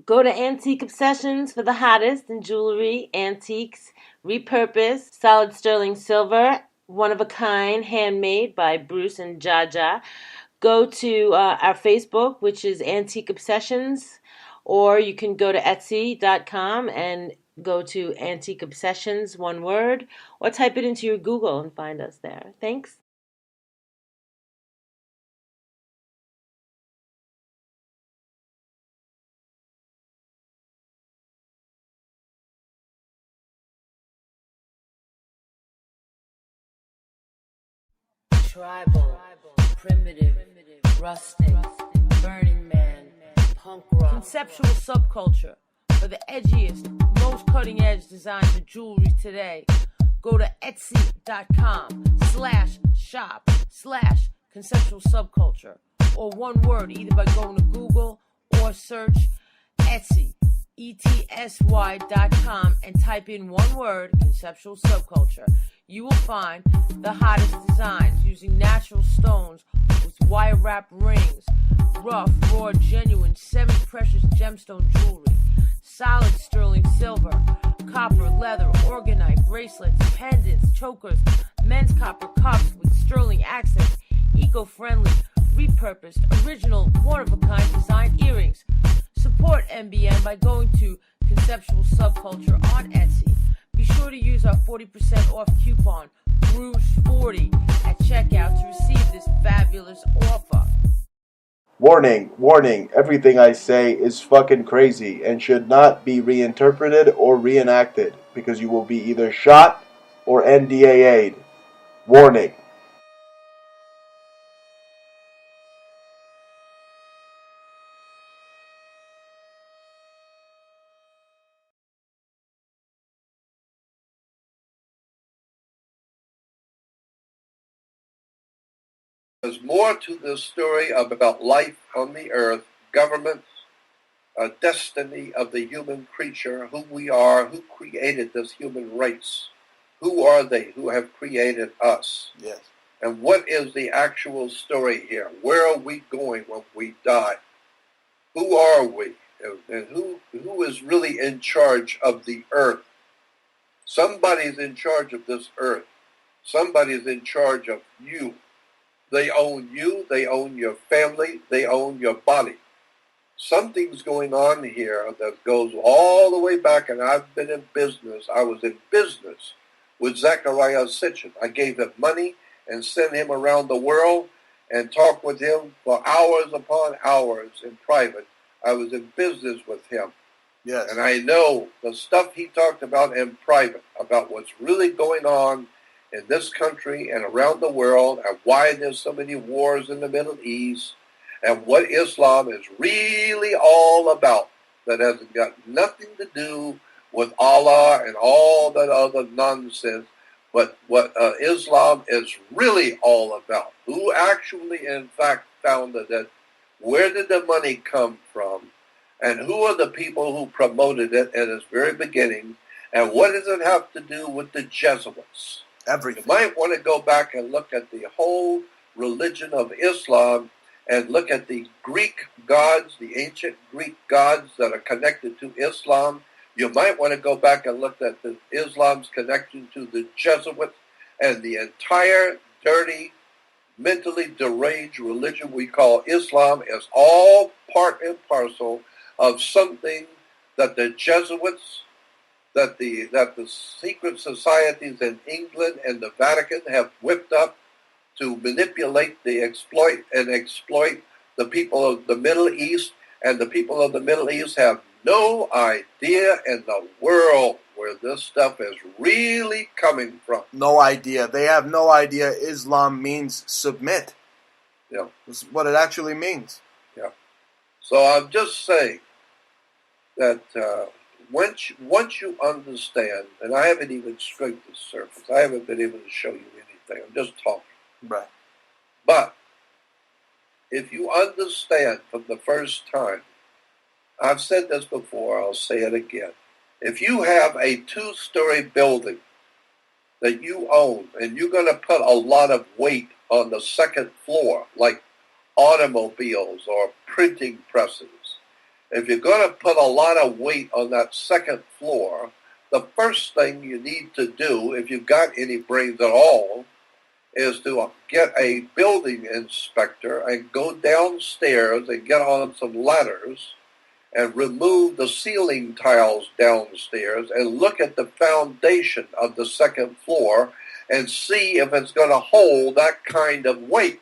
Go to Antique Obsessions for the hottest in jewelry, antiques, repurposed, solid sterling silver, one of a kind, handmade by Bruce and Jaja. Go to our Facebook, which is Antique Obsessions, or you can go to Etsy.com and go to Antique Obsessions, one word, or type it into your Google and find us there. Thanks. Tribal, primitive, rustic, Burning Man, punk rock, conceptual subculture for the edgiest, most cutting edge designs of jewelry today. Go to etsy.com/shop/conceptual subculture, or one word, either by going to Google or search Etsy, ETSY.com, and type in one word, conceptual subculture. You will find the hottest designs using natural stones with wire wrap rings, rough, raw, genuine, semi-precious gemstone jewelry, solid sterling silver, copper, leather, orgonite, bracelets, pendants, chokers, men's copper cups with sterling accents, eco-friendly, repurposed, original, one-of-a-kind design earrings. Support MBN by going to Conceptual Subculture on Etsy. Be sure to use our 40% off coupon, Rouge40, at checkout to receive this fabulous offer. Warning, warning, everything I say is fucking crazy and should not be reinterpreted or reenacted because you will be either shot or NDAA'd. Warning. There's more to this story about life on the earth, government, destiny of the human creature, who we are, who created this human race. Who are they who have created us? Yes. And what is the actual story here? Where are we going when we die? Who are we? And who is really in charge of the earth? Somebody's in charge of this earth. Somebody's in charge of you. They own you, they own your family, they own your body. Something's going on here that goes all the way back, and I've been in business. I was in business with Zechariah Sitchin. I gave him money and sent him around the world and talked with him for hours upon hours in private. I was in business with him. Yes. And I know the stuff he talked about in private, about what's really going on in this country and around the world, and why there's so many wars in the Middle East, and what Islam is really all about. That hasn't got nothing to do with Allah and all that other nonsense, but what Islam is really all about. Who actually, in fact, founded it? Where did the money come from? And who are the people who promoted it at its very beginning? And what does it have to do with the Jesuits? Everything. You might want to go back and look at the whole religion of Islam and look at the Greek gods, the ancient Greek gods that are connected to Islam. You might want to go back and look at Islam's connection to the Jesuits and the entire dirty, mentally deranged religion we call Islam is all part and parcel of something that the Jesuits, that the secret societies in England and the Vatican have whipped up to manipulate, exploit the people of the Middle East, and the people of the Middle East have no idea in the world where this stuff is really coming from. No idea. They have no idea Islam means submit. Yeah. This is what it actually means. Yeah. So I'm just saying that once you understand, and I haven't even scraped the surface, I haven't been able to show you anything, I'm just talking. Right. But if you understand from the first time, I've said this before, I'll say it again. If you have a 2-story building that you own, and you're going to put a lot of weight on the second floor, like automobiles or printing presses, If you're going to put a lot of weight on that second floor, the first thing you need to do, if you've got any brains at all, is to get a building inspector and go downstairs and get on some ladders and remove the ceiling tiles downstairs and look at the foundation of the second floor and see if it's going to hold that kind of weight.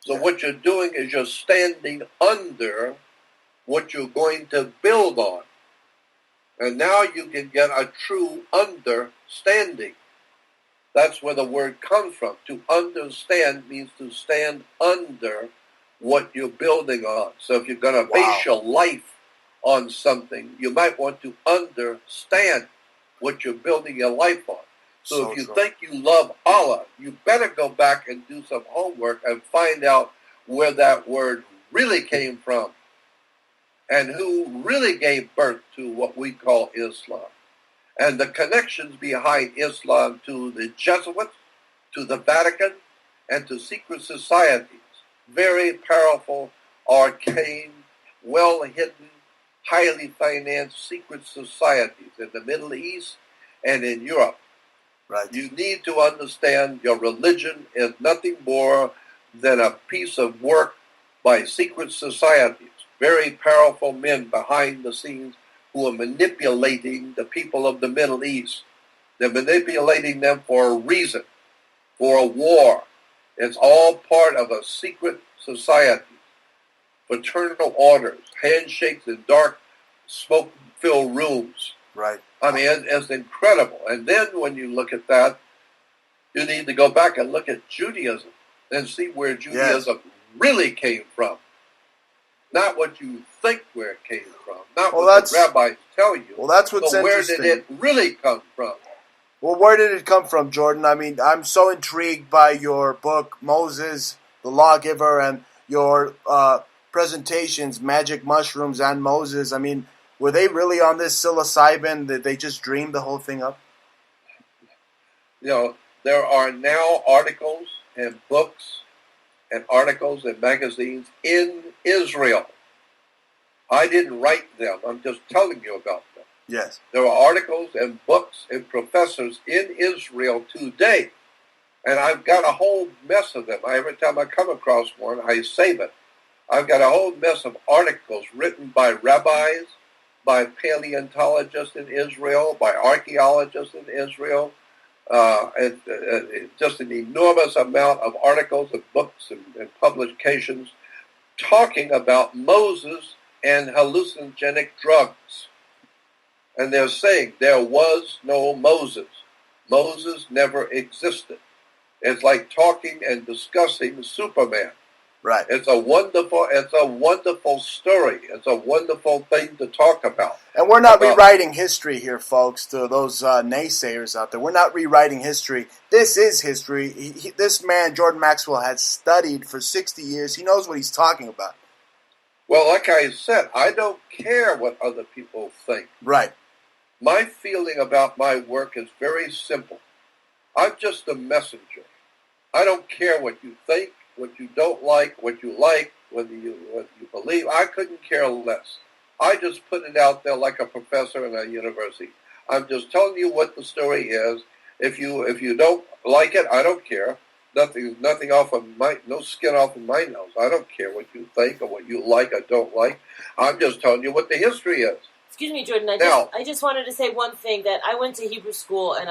So what you're doing is you're standing under what you're going to build on. And now you can get a true understanding. That's where the word comes from. To understand means to stand under what you're building on. So if you're going to base your life on something, you might want to understand what you're building your life on. So if you think you love Allah, you better go back and do some homework and find out where that word really came from and who really gave birth to what we call Islam. And the connections behind Islam to the Jesuits, to the Vatican, and to secret societies. Very powerful, arcane, well-hidden, highly financed secret societies in the Middle East and in Europe. Right. You need to understand your religion is nothing more than a piece of work by secret societies. Very powerful men behind the scenes who are manipulating the people of the Middle East. They're manipulating them for a reason, for a war. It's all part of a secret society. Fraternal orders, handshakes in dark, smoke-filled rooms. Right. I mean, it's incredible. And then when you look at that, you need to go back and look at Judaism and see where Judaism really came from. Not what you think where it came from. Not what the rabbis tell you. Well, that's what's but where interesting. did it really come from? Well, where did it come from, Jordan? I mean, I'm so intrigued by your book, Moses, the Lawgiver, and your presentations, Magic Mushrooms and Moses. I mean, were they really on this psilocybin? Did they just dream the whole thing up? You know, there are now articles and books and articles and magazines in Israel. I didn't write them. I'm just telling you about them. Yes. There are articles and books and professors in Israel today. And I've got a whole mess of them. Every time I come across one, I save it. I've got a whole mess of articles written by rabbis, by paleontologists in Israel, by archaeologists in Israel, just an enormous amount of articles and books and publications talking about Moses and hallucinogenic drugs. And they're saying there was no Moses. Moses never existed. It's like talking and discussing Superman. Right. It's a wonderful story. It's a wonderful thing to talk about. And we're not rewriting history here, folks, to those naysayers out there. We're not rewriting history. This is history. This man, Jordan Maxwell, has studied for 60 years. He knows what he's talking about. Well, like I said, I don't care what other people think. Right. My feeling about my work is very simple. I'm just a messenger. I don't care what you think, what you don't like, what you like, what you believe. I couldn't care less. I just put it out there like a professor in a university. I'm just telling you what the story is. If you don't like it, I don't care. Nothing off of no skin off of my nose. I don't care what you think or what you like or don't like. I'm just telling you what the history is. Excuse me, Jordan. I just wanted to say one thing, that I went to Hebrew school, and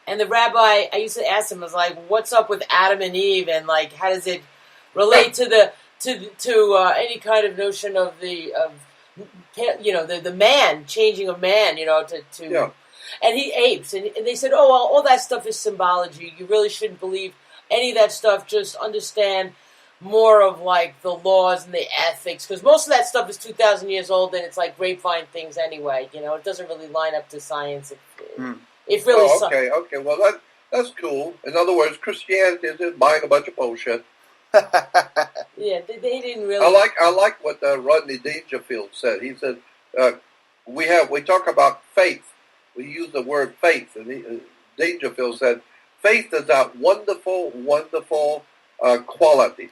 and the rabbi, I used to ask him, was like, "What's up with Adam and Eve, and like, how does it relate to any kind of notion of the man changing of man, Yeah. And he apes, and they said, "Oh, well, all that stuff is symbology. You really shouldn't believe any of that stuff. Just understand more of like the laws and the ethics, because most of that stuff is 2,000 years old, and it's like grapevine things anyway. It doesn't really line up to science. It really sucks." Okay. Well, that's cool. In other words, Christianity is just buying a bunch of bullshit. Yeah, they didn't really. I like what Rodney Dangerfield said. He said we talk about faith. We use the word faith, and Dangerfield said faith is that wonderful, wonderful quality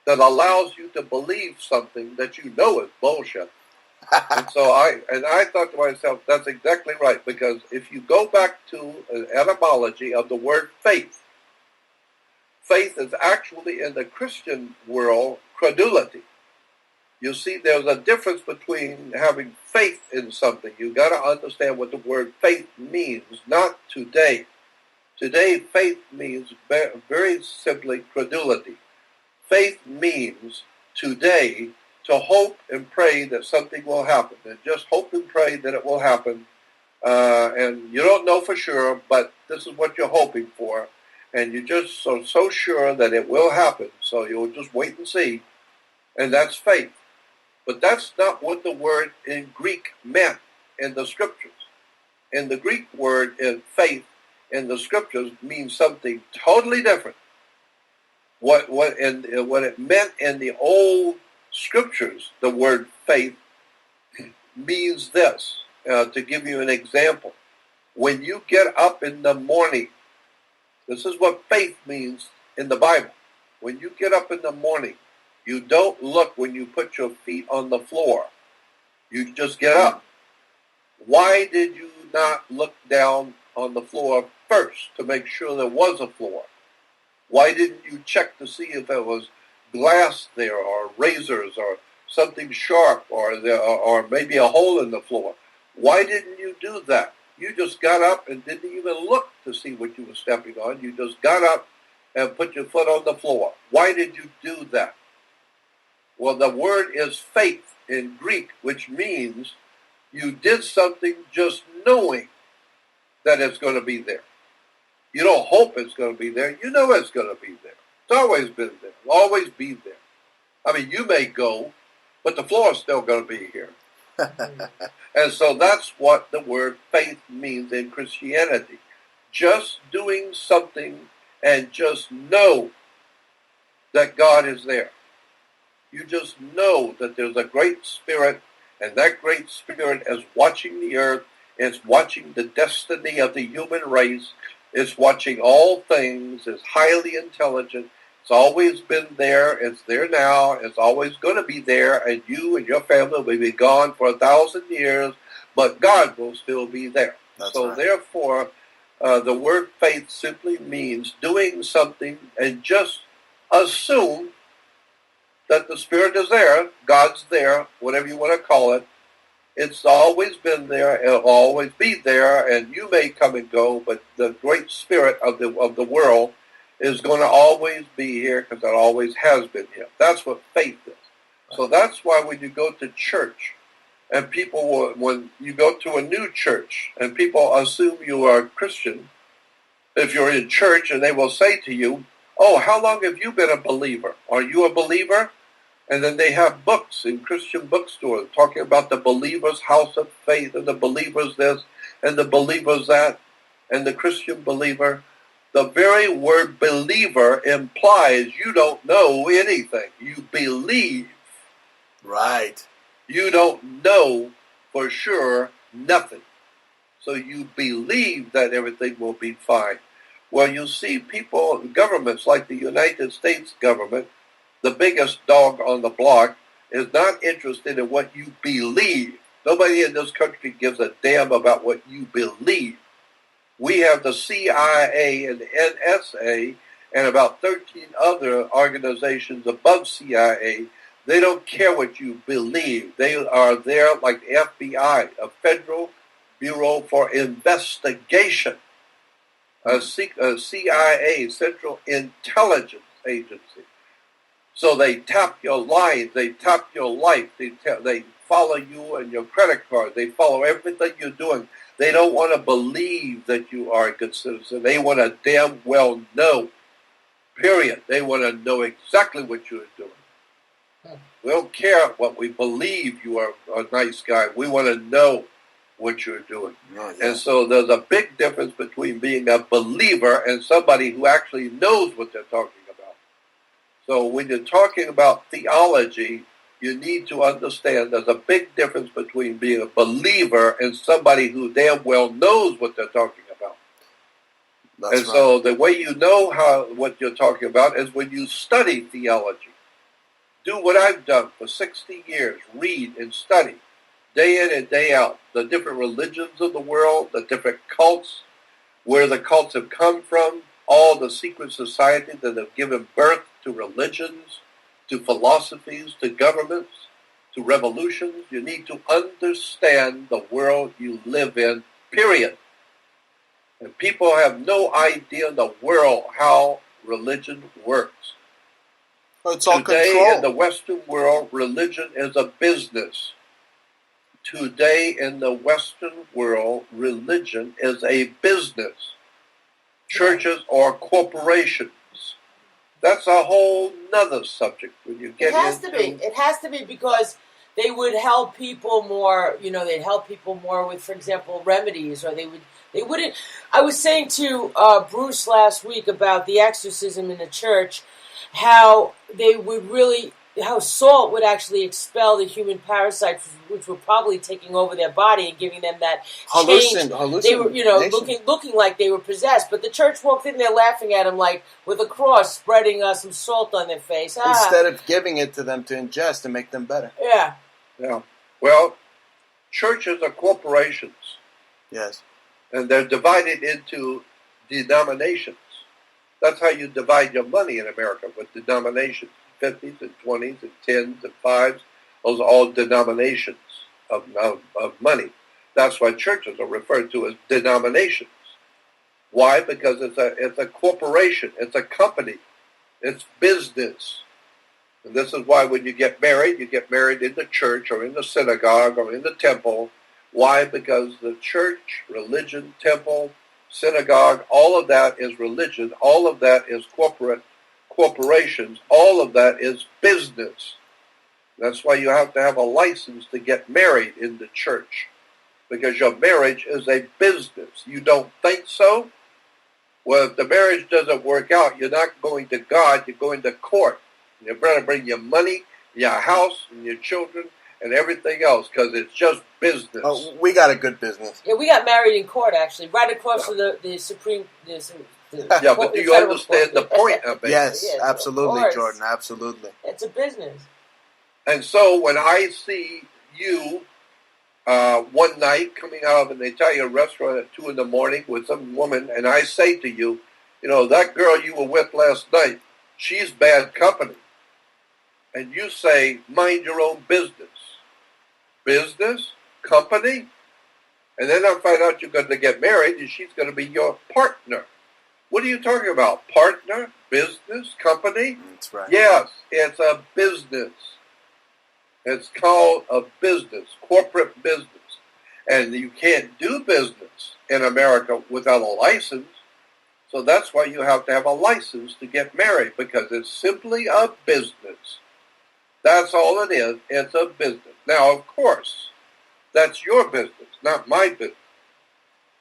that allows you to believe something that you know is bullshit. And so I thought to myself, that's exactly right, because if you go back to an etymology of the word faith, faith is actually in the Christian world credulity. You see, there's a difference between having faith in something. You got to understand what the word faith means, not today. Today, faith means very simply credulity. Faith means today to hope and pray that something will happen, and just hope and pray that it will happen. And you don't know for sure, but this is what you're hoping for, and you just are so sure that it will happen. So you'll just wait and see, and that's faith. But that's not what the word in Greek meant in the scriptures. In the Greek word in faith in the scriptures means something totally different. What it meant in the old scriptures, the word faith, means this. To give you an example, when you get up in the morning, this is what faith means in the Bible. When you get up in the morning, you don't look when you put your feet on the floor. You just get up. Why did you not look down on the floor first to make sure there was a floor? Why didn't you check to see if there was glass there, or razors, or something sharp, or maybe a hole in the floor? Why didn't you do that? You just got up and didn't even look to see what you were stepping on. You just got up and put your foot on the floor. Why did you do that? Well, the word is faith in Greek, which means you did something just knowing that it's going to be there. You don't hope it's going to be there. You know it's going to be there. It's always been there. It'll always be there. I mean, you may go, but the floor is still going to be here. And so that's what the word faith means in Christianity. Just doing something and just know that God is there. You just know that there's a great spirit, and that great spirit is watching the earth, is watching the destiny of the human race, is watching all things, is highly intelligent. It's always been there, it's there now, it's always going to be there, and you and your family will be gone for 1,000 years, but God will still be there. That's so right. Therefore, the word faith simply means doing something and just assume that the Spirit is there, God's there, whatever you want to call it. It's always been there, it'll always be there, and you may come and go, but the great Spirit of the world is going to always be here, because it always has been here. That's what faith is. So that's why when you go to church, and when you go to a new church, and people assume you are a Christian, if you're in church, and they will say to you, "Oh, how long have you been a believer? Are you a believer?" And then they have books in Christian bookstores talking about the believer's house of faith, and the believer's this, and the believer's that, and the Christian believer. The very word believer implies you don't know anything. You believe. Right. You don't know for sure nothing. So you believe that everything will be fine. Well, you see people, governments like the United States government, the biggest dog on the block, is not interested in what you believe. Nobody in this country gives a damn about what you believe. We have the CIA and the NSA and about 13 other organizations above CIA. They don't care what you believe. They are there like the FBI, a Federal Bureau for Investigation, a CIA, Central Intelligence Agency. So they tap your lines, they tap your life, they follow you and your credit card, they follow everything you're doing. They don't want to believe that you are a good citizen. They want to damn well know, period. They want to know exactly what you're doing. We don't care what we believe you are a nice guy. We want to know what you're doing. Oh, yeah. And so there's a big difference between being a believer and somebody who actually knows what they're talking about. So when you're talking about theology, you need to understand there's a big difference between being a believer and somebody who damn well knows what they're talking about. That's and right. so the way you know what you're talking about is when you study theology. Do what I've done for 60 years. Read and study, day in and day out, the different religions of the world, the different cults, where the cults have come from, all the secret societies that have given birth to religions, to philosophies, to governments, to revolutions. You need to understand the world you live in, period. And people have no idea in the world how religion works. Well, it's all Today control. in the Western world, religion is a business. Today in the Western world, religion is a business. Churches are corporations. That's a whole nother subject when you get It has into... to be. It has to be because they would help people more. You know, they'd help people more with, for example, remedies, or they wouldn't. I was saying to Bruce last week about the exorcism in the church, how they would really, how salt would actually expel the human parasites, which were probably taking over their body and giving them that change. They were, you know, looking like they were possessed. But the church walked in there laughing at them, like with a cross, spreading some salt on their face. Instead of giving it to them to ingest and make them better. Yeah. Yeah. Well, churches are corporations. Yes. And they're divided into denominations. That's how you divide your money in America, with denominations. 50s and 20s and 10s and 5s. Those are all denominations of money. That's why churches are referred to as denominations. Why? Because it's a corporation. It's a company. It's business. And this is why when you get married in the church or in the synagogue or in the temple. Why? Because the church, religion, temple, synagogue, all of that is religion. All of that is corporations. All of that is business. That's why you have to have a license to get married in the church. Because your marriage is a business. You don't think so? Well, if the marriage doesn't work out, you're not going to God, you're going to court. You better bring your money, your house, and your children, and everything else, because it's just business. Oh, we got a good business. Yeah, we got married in court, actually, right across from the Supreme... Yeah, but do you understand the point of it? Yes, absolutely, Jordan, absolutely. It's a business. And so when I see you one night coming out of an Italian restaurant at 2 in the morning with some woman, and I say to you, you know, that girl you were with last night, she's bad company. And you say, mind your own business. Business? Company? And then I find out you're going to get married and she's going to be your partner. What are you talking about? Partner? Business? Company? That's right. Yes, it's a business. It's called a business, corporate business. And you can't do business in America without a license. So that's why you have to have a license to get married, because it's simply a business. That's all it is. It's a business. Now, of course, that's your business, not my business.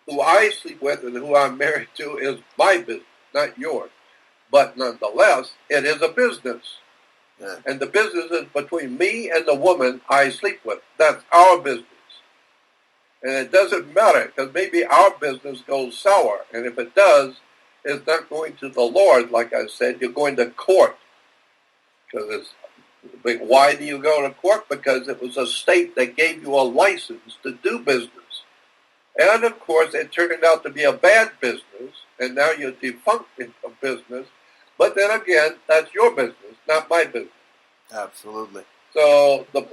Who I sleep with and who I'm married to is my business, not yours. But nonetheless, it is a business. Yeah. And the business is between me and the woman I sleep with. That's our business. And it doesn't matter, because maybe our business goes sour. And if it does, it's not going to the Lord, like I said. You're going to court. Why do you go to court? Because it was a state that gave you a license to do business. And, of course, it turned out to be a bad business, and now you're defunct a business. But then again, that's your business, not my business. Absolutely. So the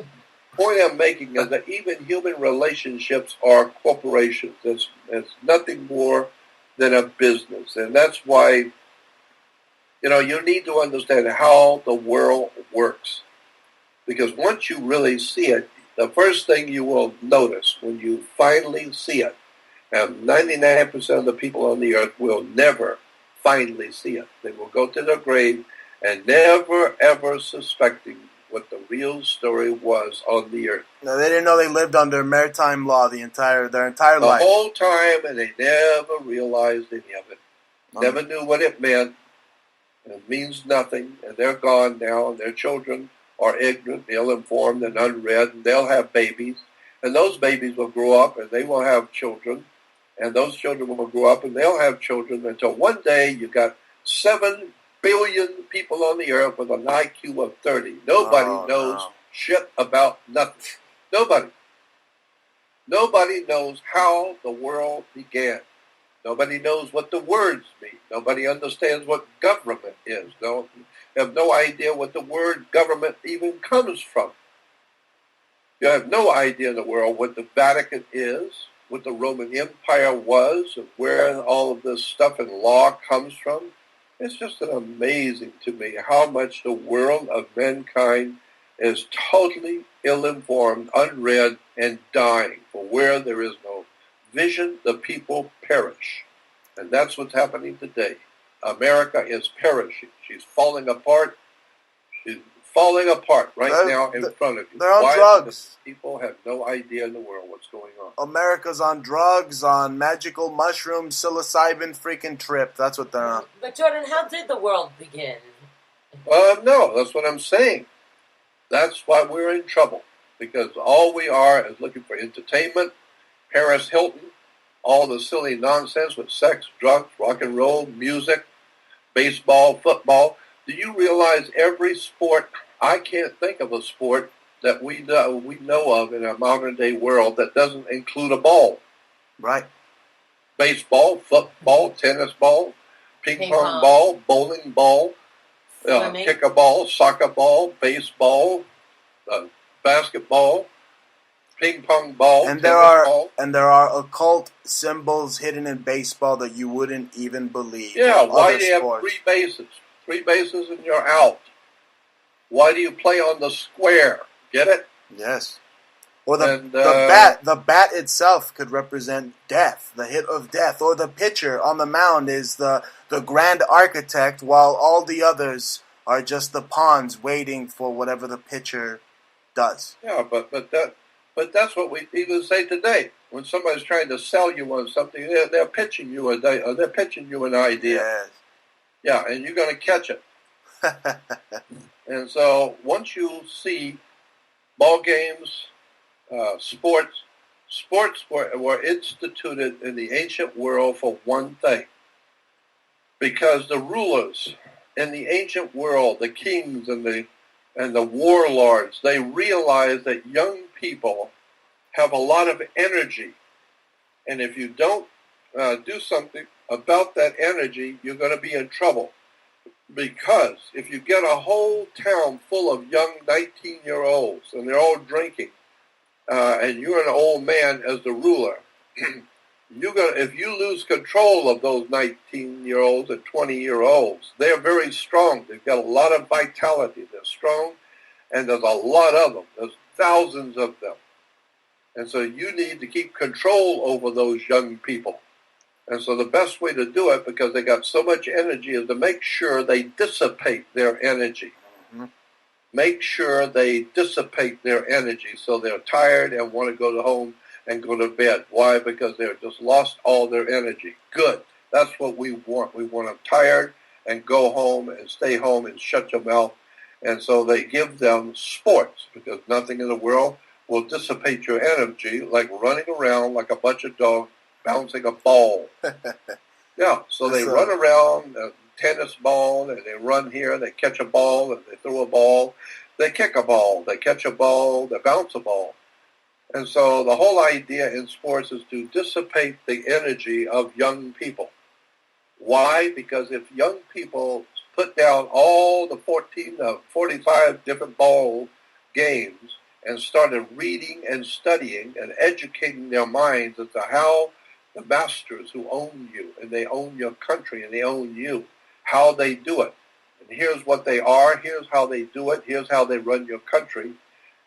point I'm making is that even human relationships are corporations. It's nothing more than a business. And that's why, you know, you need to understand how the world works. Because once you really see it, the first thing you will notice when you finally see it, and 99% of the people on the earth will never finally see it. They will go to their grave and never, ever suspecting what the real story was on the earth. No, they didn't know they lived under maritime law their entire life. The whole time, and they never realized any of it. Never knew what it meant. It means nothing, and they're gone now, and their children are ignorant, ill-informed, and unread, and they'll have babies, and those babies will grow up, and they will have children, and those children will grow up, and they'll have children, until one day you got 7 billion people on the earth with an IQ of 30. Nobody knows shit about nothing. Nobody. Nobody knows how the world began. Nobody knows what the words mean. Nobody understands what government is. No, have no idea what the word government even comes from. You have no idea in the world what the Vatican is, what the Roman Empire was, and where all of this stuff and law comes from. It's just amazing to me how much the world of mankind is totally ill-informed, unread, and dying. For where there is no vision, the people perish. And that's what's happening today. America is perishing. She's falling apart. She's falling apart now in front of you. They're on drugs. Because people have no idea in the world what's going on. America's on drugs, on magical mushrooms, psilocybin freaking trip. That's what they're on. But Jordan, how did the world begin? No, that's what I'm saying. That's why we're in trouble. Because all we are is looking for entertainment, Paris Hilton, all the silly nonsense with sex, drugs, rock and roll, music, baseball, football. Do you realize every sport, I can't think of a sport that we know of in our modern day world that doesn't include a ball. Right. Baseball, football, tennis ball, ping pong ball, bowling ball, kick a ball, soccer ball, baseball, basketball, ping pong ball, and there are occult symbols hidden in baseball that you wouldn't even believe. Yeah, why do you have 3 bases? 3 bases and you're out. Why do you play on the square? Get it? Yes. Or the bat itself could represent death, the hit of death. Or the pitcher on the mound is the grand architect, while all the others are just the pawns waiting for whatever the pitcher does. Yeah, but that's what we even say today. When somebody's trying to sell you on something, they're pitching you an idea. Yes. Yeah, and you're going to catch it. And so once you see ball games, sports were instituted in the ancient world for one thing. Because the rulers in the ancient world, the kings and the warlords, they realized that young people have a lot of energy. And if you don't do something about that energy, you're going to be in trouble. Because if you get a whole town full of young 19-year-olds and they're all drinking, and you're an old man as the ruler, if you lose control of those 19-year-olds and 20-year-olds, they're very strong. They've got a lot of vitality. They're strong, and there's a lot of them. There's thousands of them. And so you need to keep control over those young people. And so the best way to do it, because they got so much energy, is to make sure they dissipate their energy. Mm-hmm. Make sure they dissipate their energy so they're tired and want to go home and go to bed. Why? Because they've just lost all their energy. Good. That's what we want. We want them tired and go home and stay home and shut your mouth. And so they give them sports, because nothing in the world will dissipate your energy like running around like a bunch of dogs bouncing a ball. Yeah, so they run around, tennis ball, and they run here, they catch a ball, and they throw a ball, they kick a ball, they catch a ball, they bounce a ball. And so the whole idea in sports is to dissipate the energy of young people. Why? Because if young people put down all the 45 different ball games and started reading and studying and educating their minds as to how the masters who own you, and they own your country, and they own you, how they do it. And here's what they are, here's how they do it, here's how they run your country.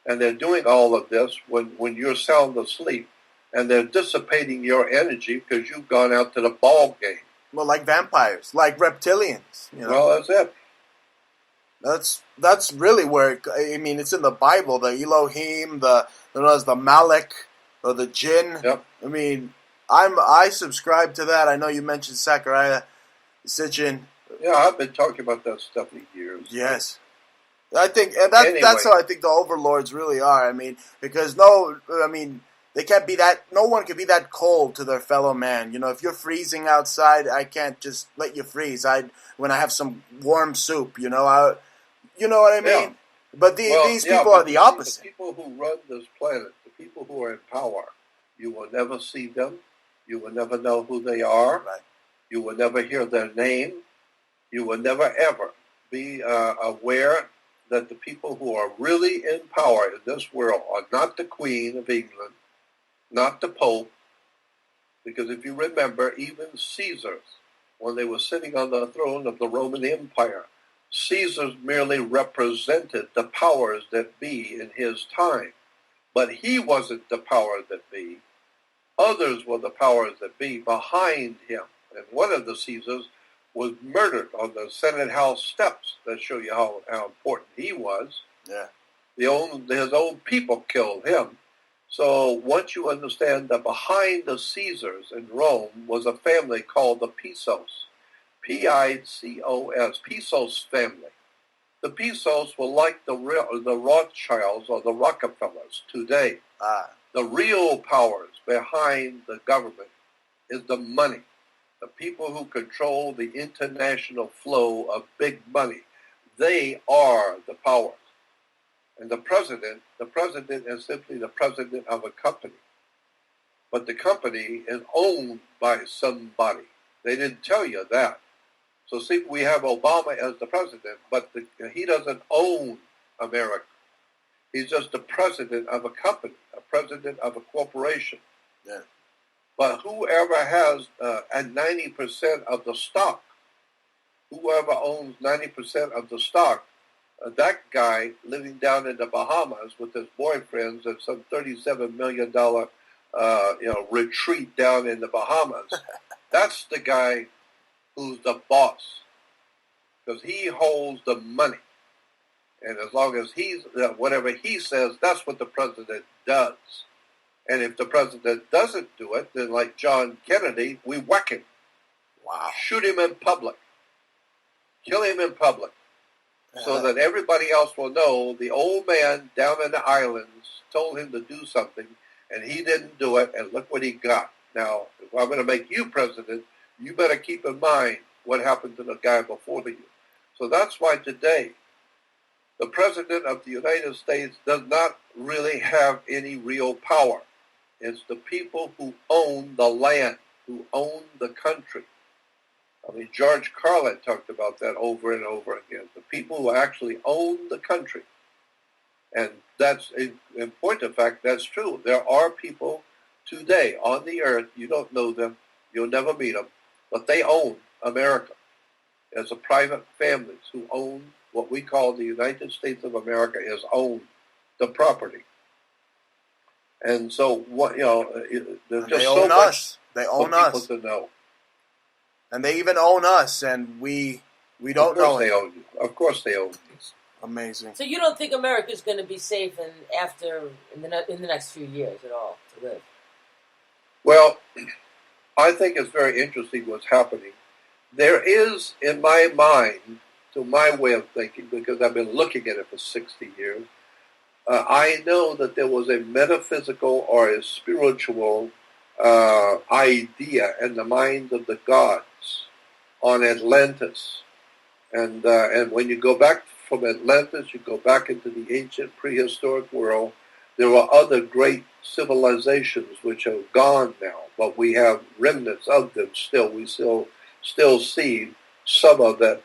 And they're doing all of this when you're sound asleep. And they're dissipating your energy because you've gone out to the ball game. Well, like vampires, like reptilians. You know? Well, that's it. That's really where, it's in the Bible, the Elohim, the Malek, or the Jinn. Yep. I subscribe to that. I know you mentioned Zechariah Sitchin. Yeah, I've been talking about that stuff for years. Yes. I think that's how I think the overlords really are. Because They can't be that. No one can be that cold to their fellow man. You know, if you're freezing outside, I can't just let you freeze. When I have some warm soup, you know, you know what I mean. Yeah. But these people are the opposite. The people who run this planet, the people who are in power, you will never see them. You will never know who they are. Right. You will never hear their name. You will never ever be aware that the people who are really in power in this world are not the Queen of England, not the Pope, because if you remember, even Caesars, when they were sitting on the throne of the Roman Empire, Caesars merely represented the powers that be in his time. But he wasn't the power that be. Others were the powers that be behind him. And one of the Caesars was murdered on the Senate House steps. That show you how important he was. Yeah. His own people killed him. So once you understand that behind the Caesars in Rome was a family called the Pisos, Picos, Pisos family. The Pisos were like the Rothschilds or the Rockefellers today. The real powers behind the government is the money. The people who control the international flow of big money, they are the powers. And the president is simply the president of a company. But the company is owned by somebody. They didn't tell you that. So see, we have Obama as the president, but he doesn't own America. He's just the president of a company, a president of a corporation. Yeah. But whoever has 90% of the stock, whoever owns 90% of the stock, that guy living down in the Bahamas with his boyfriends at some $37 million retreat down in the Bahamas, that's the guy who's the boss, because he holds the money. And as long as whatever he says, that's what the president does. And if the president doesn't do it, then like John Kennedy, we whack him. Wow. Shoot him in public. Kill him in public. So that everybody else will know the old man down in the islands told him to do something, and he didn't do it, and look what he got. Now, if I'm going to make you president, you better keep in mind what happened to the guy before you. So that's why today, the president of the United States does not really have any real power. It's the people who own the land, who own the country. I mean, George Carlin talked about that over and over again. The people who actually own the country. And that's, in point of fact, that's true. There are people today on the earth, you don't know them, you'll never meet them, but they own America. As a private families who own what we call the United States of America is owned the property. And so, there's just so much They own for us. people to know. And they even own us, and we don't know it. Of course they own you. Amazing. So you don't think America's going to be safe in the next few years at all to live? Well, I think it's very interesting what's happening. There is, in my mind, to my way of thinking, because I've been looking at it for 60 years, I know that there was a metaphysical or a spiritual idea in the minds of the gods on Atlantis. And when you go back from Atlantis, you go back into the ancient prehistoric world, there were other great civilizations which are gone now, but we have remnants of them still. We still see some of that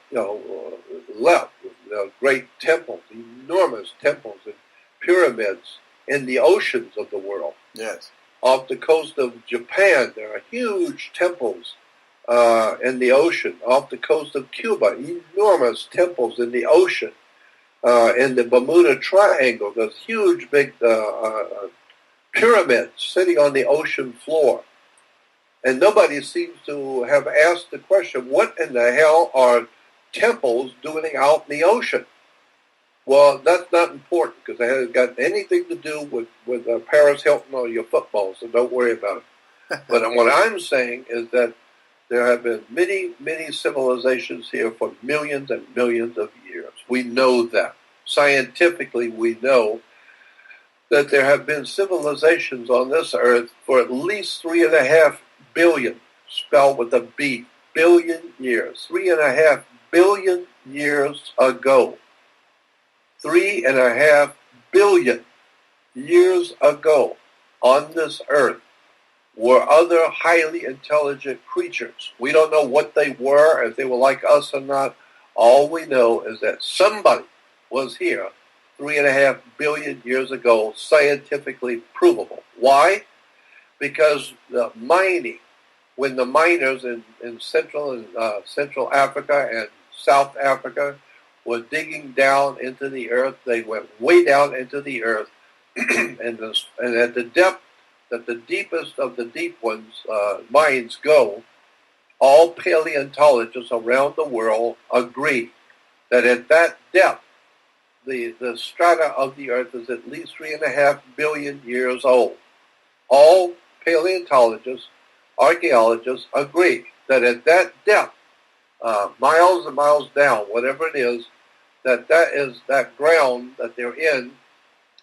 left. Great temples, enormous temples and pyramids in the oceans of the world. Yes. Off the coast of Japan, there are huge temples in the ocean. Off the coast of Cuba, enormous temples in the ocean. In the Bermuda Triangle, there's huge big pyramids sitting on the ocean floor. And nobody seems to have asked the question, what in the hell are temples doing out in the ocean? Well, that's not important because it hasn't got anything to do with Paris Hilton or your football, so don't worry about it. But what I'm saying is that there have been many, many civilizations here for millions and millions of years. We know that. Scientifically, we know that there have been civilizations on this earth for at least 3.5 billion, spelled with a B, billion years, 3.5 billion years ago. 3.5 billion years ago on this earth were other highly intelligent creatures. We don't know what they were, if they were like us or not. All we know is that somebody was here 3.5 billion years ago, scientifically provable. Why? Because the mining, when the miners in Central Africa and South Africa were digging down into the earth, they went way down into the earth, and at the depth that the deepest of the deep ones mines go, all paleontologists around the world agree that at that depth, the strata of the earth is at least 3.5 billion years old. All paleontologists, archaeologists agree that at that depth, miles and miles down, whatever it is, that ground that they're in,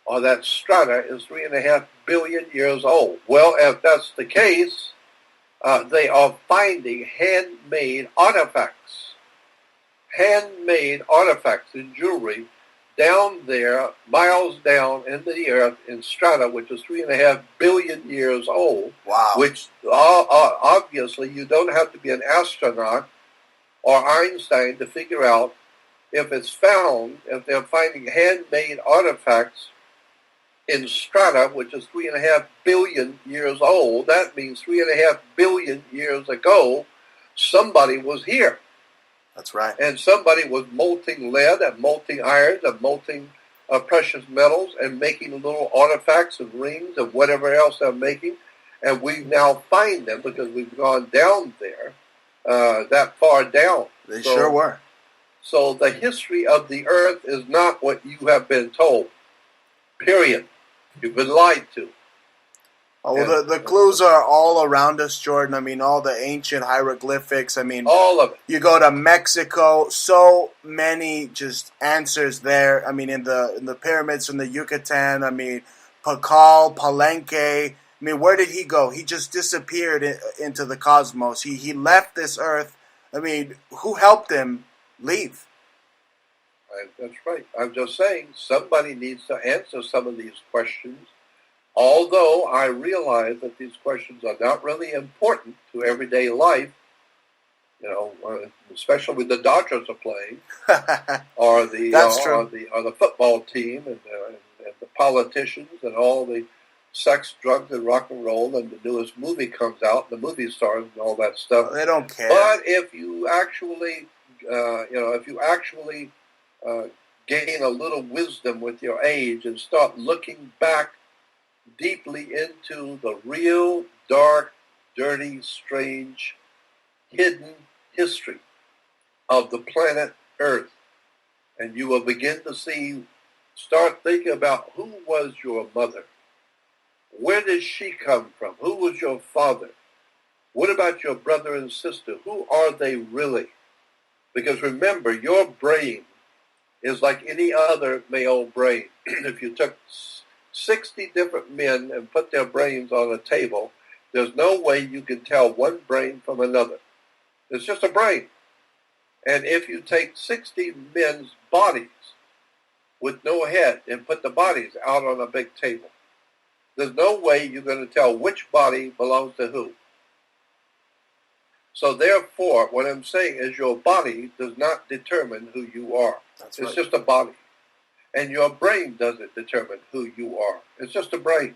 or that strata, is 3.5 billion years old. Well, if that's the case, they are finding handmade artifacts in jewelry down there, miles down into the earth in strata, which is 3.5 billion years old. Wow. Which obviously you don't have to be an astronaut or Einstein to figure out if they're finding handmade artifacts in strata, which is 3.5 billion years old. That means 3.5 billion years ago, somebody was here. That's right. And somebody was molting lead and molting iron and molting precious metals and making little artifacts and rings and whatever else they're making. And we now find them because we've gone down there, that far down. They sure were. So the history of the earth is not what you have been told. Period. You've been lied to. Oh, well, the clues are all around us, Jordan. I mean, all the ancient hieroglyphics. I mean, all of it. You go to Mexico, so many just answers there. I mean, in the pyramids from the Yucatan. I mean, Pakal, Palenque. I mean, where did he go? He just disappeared into the cosmos. He left this earth. I mean, who helped him leave? That's right. I'm just saying somebody needs to answer some of these questions. Although I realize that these questions are not really important to everyday life, especially when the Dodgers are playing, or the football team, and the politicians, and all the sex, drugs, and rock and roll, and the newest movie comes out, the movie stars, and all that stuff. They don't care. But if you actually, gain a little wisdom with your age and start looking back deeply into the real, dark, dirty, strange, hidden history of the planet Earth, and you will begin to start thinking about who was your mother? Where did she come from? Who was your father? What about your brother and sister? Who are they really? Because remember, your brain is like any other male brain. If you took 60 different men and put their brains on a table, there's no way you can tell one brain from another. It's just a brain. And if you take 60 men's bodies with no head and put the bodies out on a big table, there's no way you're going to tell which body belongs to who. So therefore, what I'm saying is your body does not determine who you are. That's right. It's just a body. And your brain doesn't determine who you are. It's just a brain.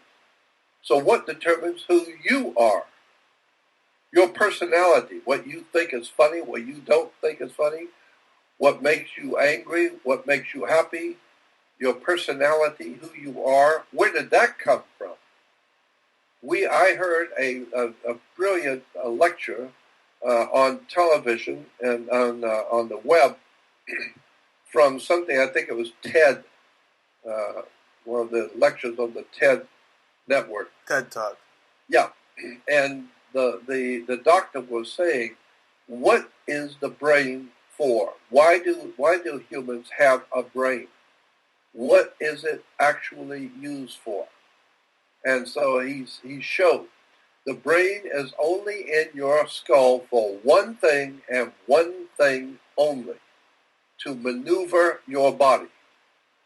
So what determines who you are? Your personality, what you think is funny, what you don't think is funny, what makes you angry, what makes you happy, your personality, who you are, where did that come from? I heard a brilliant lecture on television and on the web from something, I think it was TED, one of the lectures on the TED network. TED Talk. Yeah, and the doctor was saying, what is the brain for? Why do humans have a brain? What is it actually used for? And so he showed the brain is only in your skull for one thing and one thing only, to maneuver your body.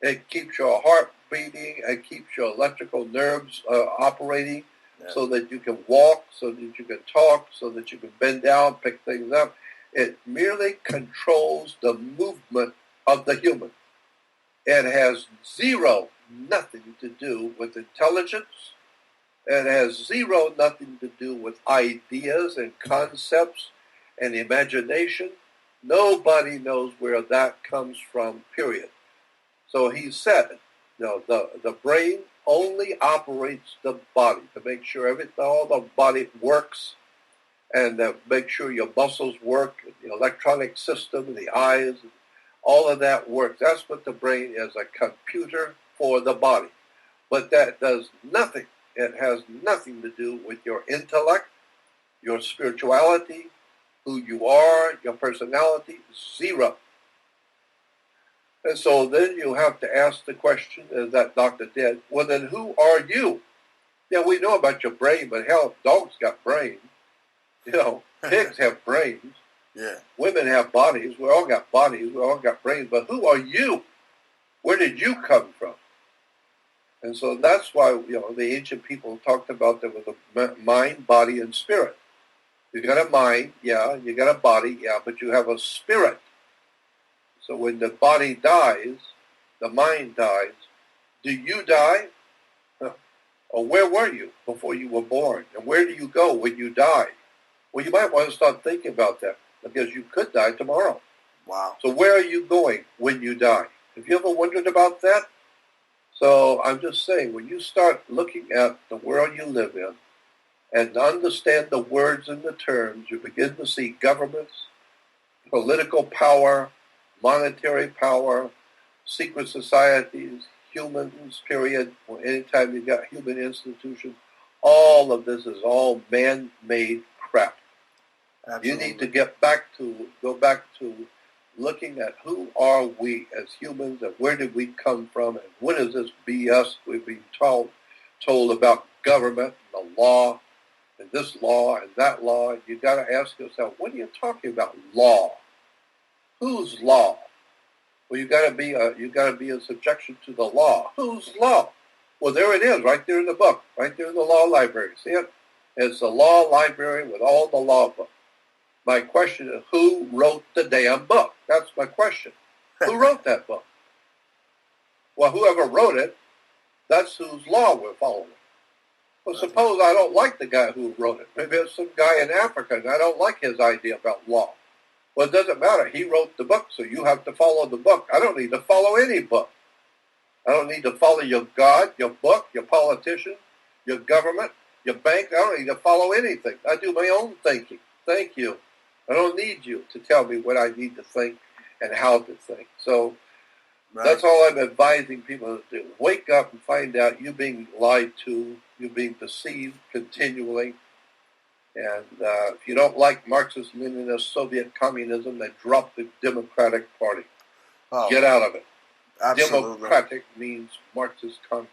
It keeps your heart beating, it keeps your electrical nerves operating, so that you can walk, so that you can talk, so that you can bend down, pick things up. It merely controls the movement of the human. It has nothing to do with intelligence. It has nothing to do with ideas and concepts and imagination. Nobody knows where that comes from, period. So he said, the brain only operates the body to make sure all the body works, and make sure your muscles work, the electronic system, the eyes, all of that works. That's what the brain is, a computer for the body. But that does nothing. It has nothing to do with your intellect, your spirituality, who you are, your personality, zero. And so then you have to ask the question, as that doctor did, well, then who are you? Yeah, we know about your brain, but hell, dogs got brains. Pigs have brains. Yeah. Women have bodies. We all got bodies. We all got brains. But who are you? Where did you come from? And so that's why, the ancient people talked about there was a mind, body, and spirit. You got a mind, yeah. You got a body, yeah. But you have a spirit. So when the body dies, the mind dies. Do you die? Or where were you before you were born? And where do you go when you die? Well, you might want to start thinking about that, because you could die tomorrow. Wow. So where are you going when you die? Have you ever wondered about that? So I'm just saying, when you start looking at the world you live in and understand the words and the terms, you begin to see governments, political power, monetary power, secret societies, humans, period. Or anytime you got human institutions, all of this is all man-made crap. Absolutely. You need to go back to looking at who are we as humans, and where did we come from, and what is this BS we've been told about government and the law, and this law and that law. And you got to ask yourself, what are you talking about? Law? Whose law? Well, you got to be in subjection to the law. Whose law? Well, there it is, right there in the book, right there in the law library. See it? It's the law library with all the law books. My question is, who wrote the damn book? That's my question. Who wrote that book? Well, whoever wrote it, that's whose law we're following. Well, suppose I don't like the guy who wrote it. Maybe it's some guy in Africa, and I don't like his idea about law. Well, it doesn't matter. He wrote the book, so you have to follow the book. I don't need to follow any book. I don't need to follow your God, your book, your politician, your government, your bank. I don't need to follow anything. I do my own thinking. Thank you. I don't need you to tell me what I need to think and how to think. So That's all I'm advising people to do. Wake up and find out you're being lied to, you're being deceived continually. And if you don't like Marxist-Leninist Soviet communism, then drop the Democratic Party. Get out of it. Absolutely. Democratic means Marxist communism.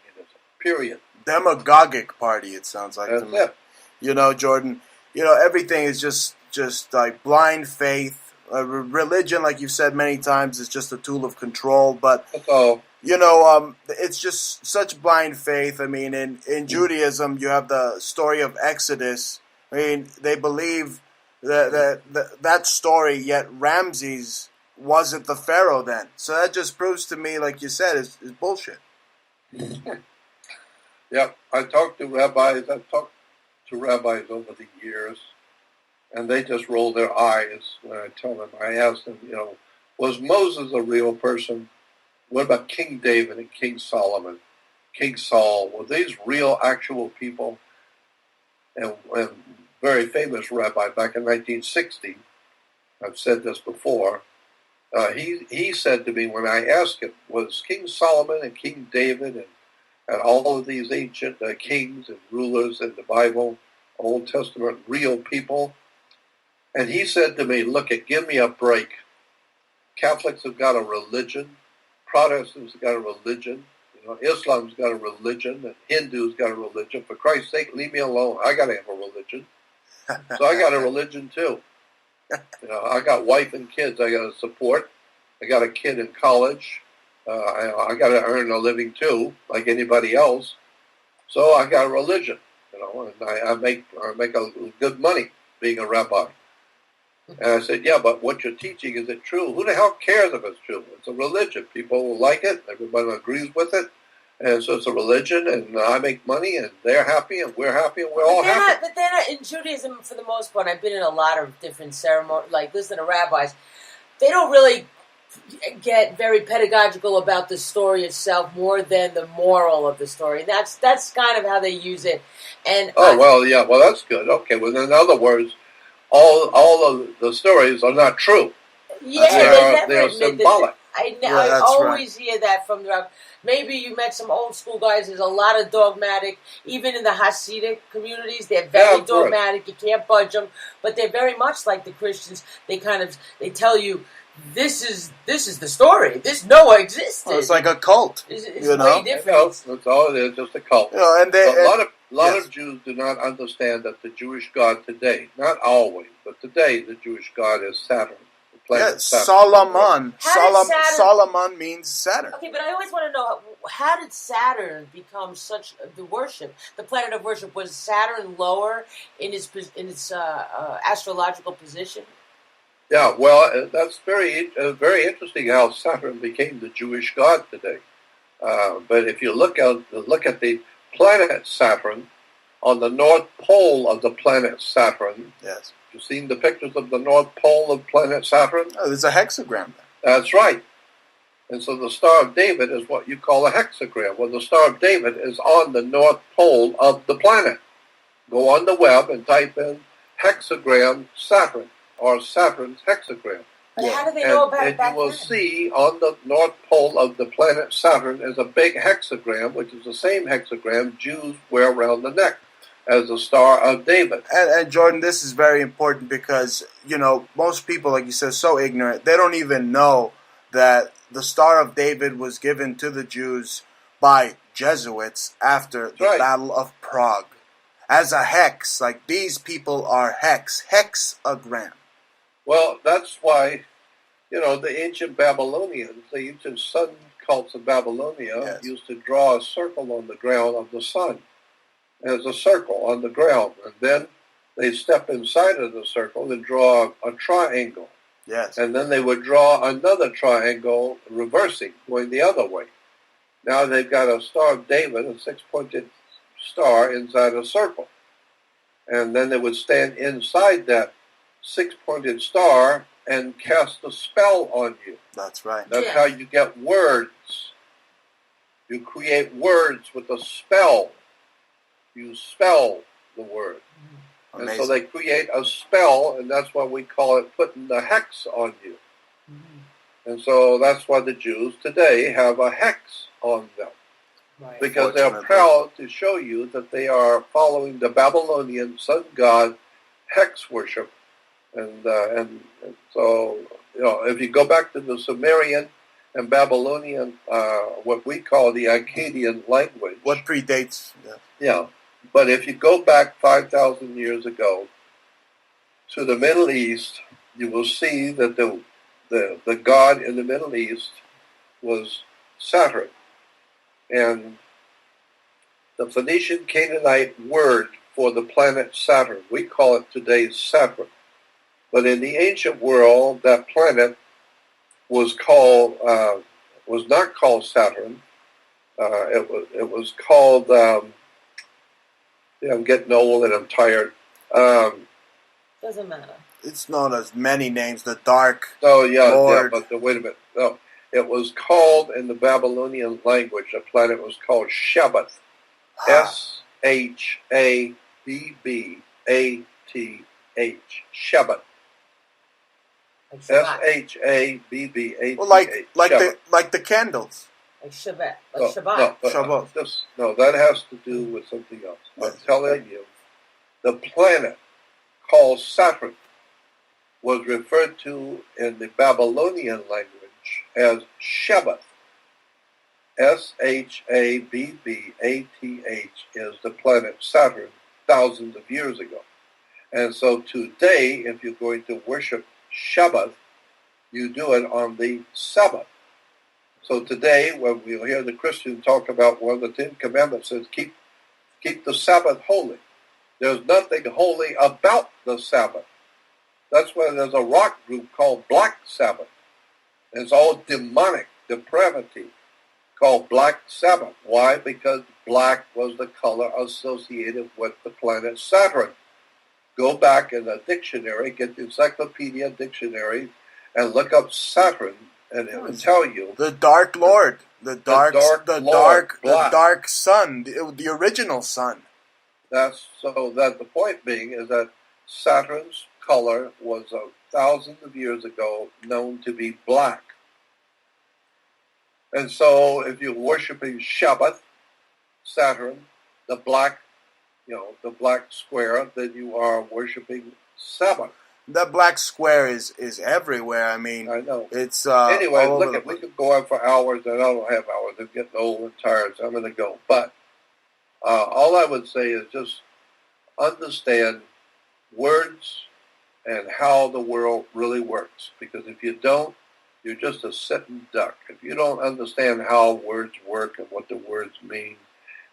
Period. Demagogic party, it sounds like to me. It. Jordan, everything is just like blind faith. Religion, like you've said many times, is just a tool of control. But, it's just such blind faith. I mean, in Judaism, you have the story of Exodus. I mean, they believe that story, yet Ramses wasn't the pharaoh then. So that just proves to me, like you said, is bullshit. Yeah, I've talked to rabbis over the years, and they just roll their eyes when I tell them. I ask them, was Moses a real person? What about King David and King Solomon, King Saul? Were these real, actual people? And very famous rabbi back in 1960, I've said this before, he said to me when I asked him, was King Solomon and King David and all of these ancient kings and rulers in the Bible, Old Testament, real people? And he said to me, look, give me a break. Catholics have got a religion. Protestants got a religion. Islam's got a religion, and Hindus got a religion. For Christ's sake, leave me alone. I got to have a religion. So I got a religion too. I got wife and kids I got to support. I got a kid in college. I got to earn a living too, like anybody else. So I got a religion, and I make a good money being a rabbi. And I said, yeah, but what you're teaching, is it true? Who the hell cares if it's true? It's a religion. People will like it. Everybody agrees with it. And so it's a religion, and I make money, and they're happy, and we're happy, and we're all happy. But they're not, in Judaism, for the most part, I've been in a lot of different ceremonies, like listen to rabbis, they don't really get very pedagogical about the story itself more than the moral of the story. That's kind of how they use it. And well, that's good. Okay, well, in other words, all of the stories are not true. Yeah, they are symbolic. I always hear that from the rabbi. Maybe you met some old school guys. There's a lot of dogmatic, even in the Hasidic communities. They're very dogmatic. You can't budge them, but they're very much like the Christians. They tell you, this is the story. This Noah existed. Well, it's like a cult. It's way different. That's all it is, just a cult. And a lot of Jews do not understand that the Jewish God today, not always, but today, the Jewish God is Saturn. Solomon. Solomon means Saturn. Okay, but I always want to know, how did Saturn become such the worship? The planet of worship, was Saturn lower in its astrological position? Yeah, well, that's very interesting how Saturn became the Jewish god today. But if you look at the planet Saturn, on the North Pole of the planet Saturn, yes. You've seen the pictures of the North Pole of planet Saturn? Oh, there's a hexagram there. That's right. And so the Star of David is what you call a hexagram. Well, the Star of David is on the North Pole of the planet. Go on the web and type in hexagram Saturn, or Saturn's hexagram. But how do they know about it back And you will see on the North Pole of the planet Saturn is a big hexagram, which is the same hexagram Jews wear around the neck as the Star of David. And Jordan, this is very important because, most people, like you said, so ignorant. They don't even know that the Star of David was given to the Jews by Jesuits after the Battle of Prague. As a hex, like these people are hexagram. Well, that's why, the ancient Babylonians, the ancient sun cults of Babylonia, used to draw a circle on the ground of the sun. As a circle on the ground, and then they step inside of the circle and draw a triangle. Yes. And then they would draw another triangle reversing, going the other way. Now they've got a Star of David, a six-pointed star inside a circle. And then they would stand inside that six-pointed star and cast a spell on you. That's right. That's how you get words. You create words with a spell. You spell the word. Amazing. And so they create a spell, and that's why we call it putting the hex on you. Mm-hmm. And so that's why the Jews today have a hex on them. Right. Because they're proud to show you that they are following the Babylonian sun god hex worship. And so, if you go back to the Sumerian and Babylonian, what we call the Akkadian language. What predates? Yeah. But if you go back 5,000 years ago to the Middle East, you will see that the god in the Middle East was Saturn. And the Phoenician Canaanite word for the planet Saturn, we call it today Saturn. But in the ancient world, that planet was not called Saturn. It was called. I'm getting old and I'm tired. Doesn't matter. It's known as many names. The Dark Lord. But wait a minute. No, it was called in the Babylonian language. The planet was called Shabbath. Shabbath. Shabbath. Shabbath. Well, like the candles. Like Shabbat. Like Shabbat. No, that has to do with something else. I'm telling you, the planet called Saturn was referred to in the Babylonian language as Shabbath. Shabbath is the planet Saturn thousands of years ago. And so today, if you're going to worship Shabbath, you do it on the Sabbath. So today, when we hear the Christian talk about one of the Ten Commandments, says keep the Sabbath holy. There's nothing holy about the Sabbath. That's why there's a rock group called Black Sabbath. It's all demonic depravity called Black Sabbath. Why? Because black was the color associated with the planet Saturn. Go back in the dictionary, get the Encyclopedia Dictionary, and look up Saturn, and it will tell you the Dark Lord, the dark sun, the original sun. That's so that the point being is that Saturn's color was thousands of years ago known to be black. And so if you're worshiping Shabbath, Saturn, the black square, then you are worshiping Sabbath. That black square is everywhere. I mean, I know. It's anyway. We could go on for hours, and I don't have hours. I'm getting old and tired, so I'm going to go. But all I would say is just understand words and how the world really works. Because if you don't, you're just a sitting duck. If you don't understand how words work and what the words mean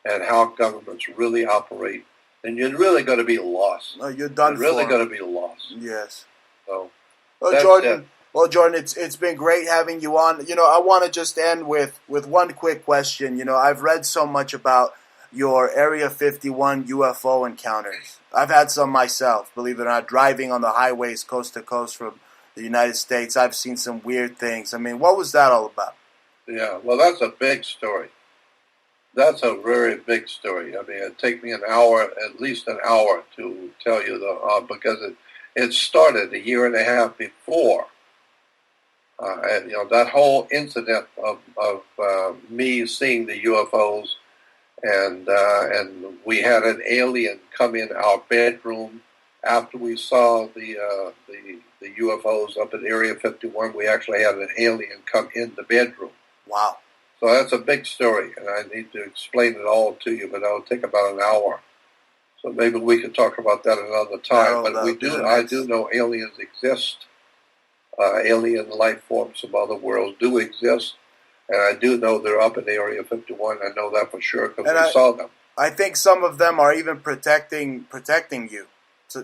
and how governments really operate, then you're really going to be lost. No, you're done. You're really going to be lost. Yes. So, Jordan. Well, Jordan, it's been great having you on. You know, I want to just end with one quick question. You know, I've read so much about your Area 51 UFO encounters. I've had some myself, believe it or not, driving on the highways coast to coast from the United States. I've seen some weird things. I mean, what was that all about? Yeah, well, that's a big story. That's a very big story. I mean, it'd take me at least an hour to tell you because it started a year and a half before. And, you know, that whole incident of me seeing the UFOs and we had an alien come in our bedroom after we saw the UFOs up at Area 51. We actually had an alien come in the bedroom. Wow. So that's a big story, and I need to explain it all to you, but it'll take about an hour. So maybe we could talk about that another time. But I do know aliens exist. Alien life forms from other worlds do exist, and I do know they're up in Area 51. I know that for sure because we saw them. I think some of them are even protecting you.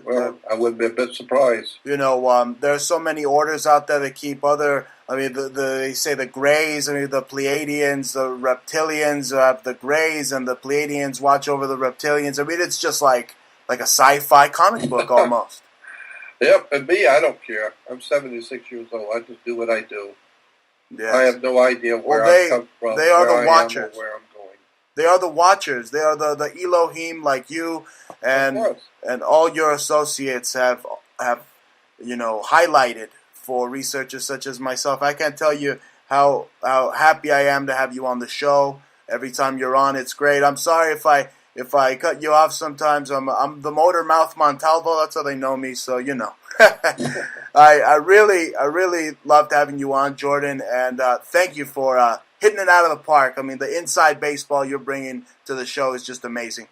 Well, I would be a bit surprised. You know, there are so many orders out there that keep other. I mean, they say the Greys. I mean, the Pleiadians, the Reptilians. The Greys and the Pleiadians watch over the Reptilians. I mean, it's just like a sci-fi comic book almost. Yep, and me, I don't care. I'm 76 years old. I just do what I do. Yes. I have no idea where I come from. They are the Watchers. Where I'm going. They are the Watchers. They are the Elohim, like you and all your associates have highlighted for researchers such as myself. I can't tell you how happy I am to have you on the show. Every time you're on, it's great. I'm sorry if I cut you off sometimes. I'm the Motor Mouth Montalvo. That's how they know me. So you know, I really loved having you on, Jordan, and thank you for hitting it out of the park. I mean, the inside baseball you're bringing to the show is just amazing.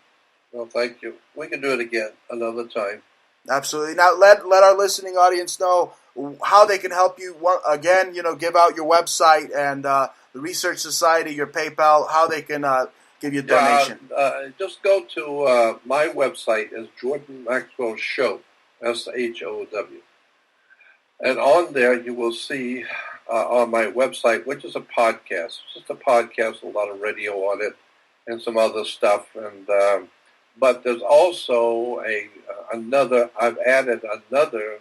Well, thank you. We can do it again another time. Absolutely. Now, let our listening audience know how they can help you. Again, give out your website and the Research Society, your PayPal, how they can give you a donation. Just go to my website is Jordan Maxwell Show, SHOW. And on there you will see on my website, which is a podcast. It's just a podcast, a lot of radio on it, and some other stuff. And but there's also I've added another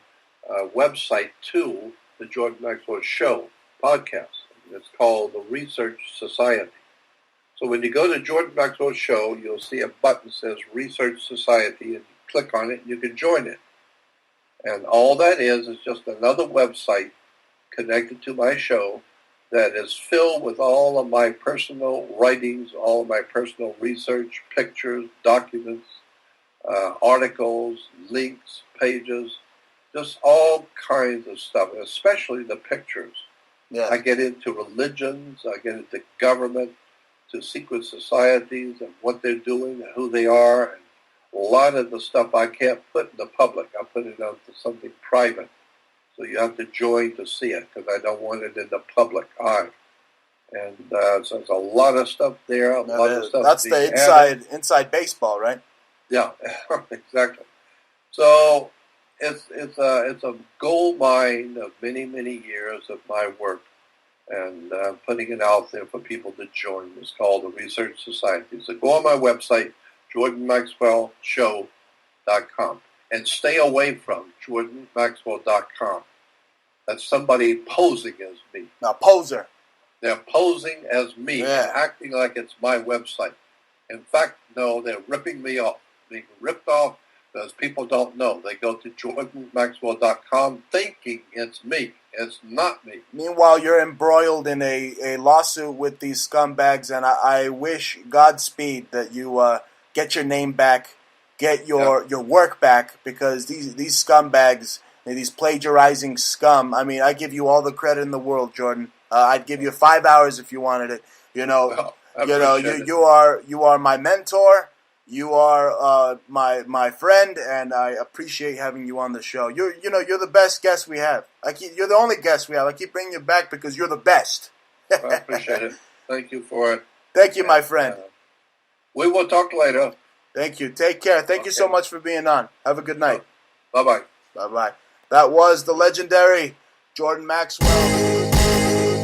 website to the Jordan Maxwell Show podcast. It's called the Research Society. So when you go to Jordan Maxwell Show, you'll see a button that says Research Society, and you click on it, and you can join it. And all that is just another website connected to my show that is filled with all of my personal writings, all of my personal research, pictures, documents, articles, links, pages, just all kinds of stuff, especially the pictures. Yeah. I get into religions, I get into government, to secret societies and what they're doing and who they are. And a lot of the stuff I can't put in the public. I put it onto something private. So you have to join to see it because I don't want it in the public eye. And so there's a lot of stuff there. That's the inside baseball, right? Yeah, exactly. So it's a gold mine of many years of my work, and putting it out there for people to join. It's called the Research Society. So go on my website, JordanMaxwellShow.com, and stay away from JordanMaxwell.com. That's somebody posing as me. Now, poser. They're posing as me and acting like it's my website. In fact, no, they're ripping me off. Being ripped off because people don't know. They go to JordanMaxwell.com thinking it's me. It's not me. Meanwhile, you're embroiled in a lawsuit with these scumbags, and I wish Godspeed that you get your name back, get your work back, because these scumbags, these plagiarizing scum. I mean, I give you all the credit in the world, Jordan. I'd give you 5 hours if you wanted it. You are my mentor. You are my friend, and I appreciate having you on the show. You're the best guest we have. You're the only guest we have. I keep bringing you back because you're the best. I appreciate it. Thank you for it. Thank you, my friend. We will talk later. Thank you. Take care. Thank you so much for being on. Have a good night. Bye-bye. Bye-bye. That was the legendary Jordan Maxwell.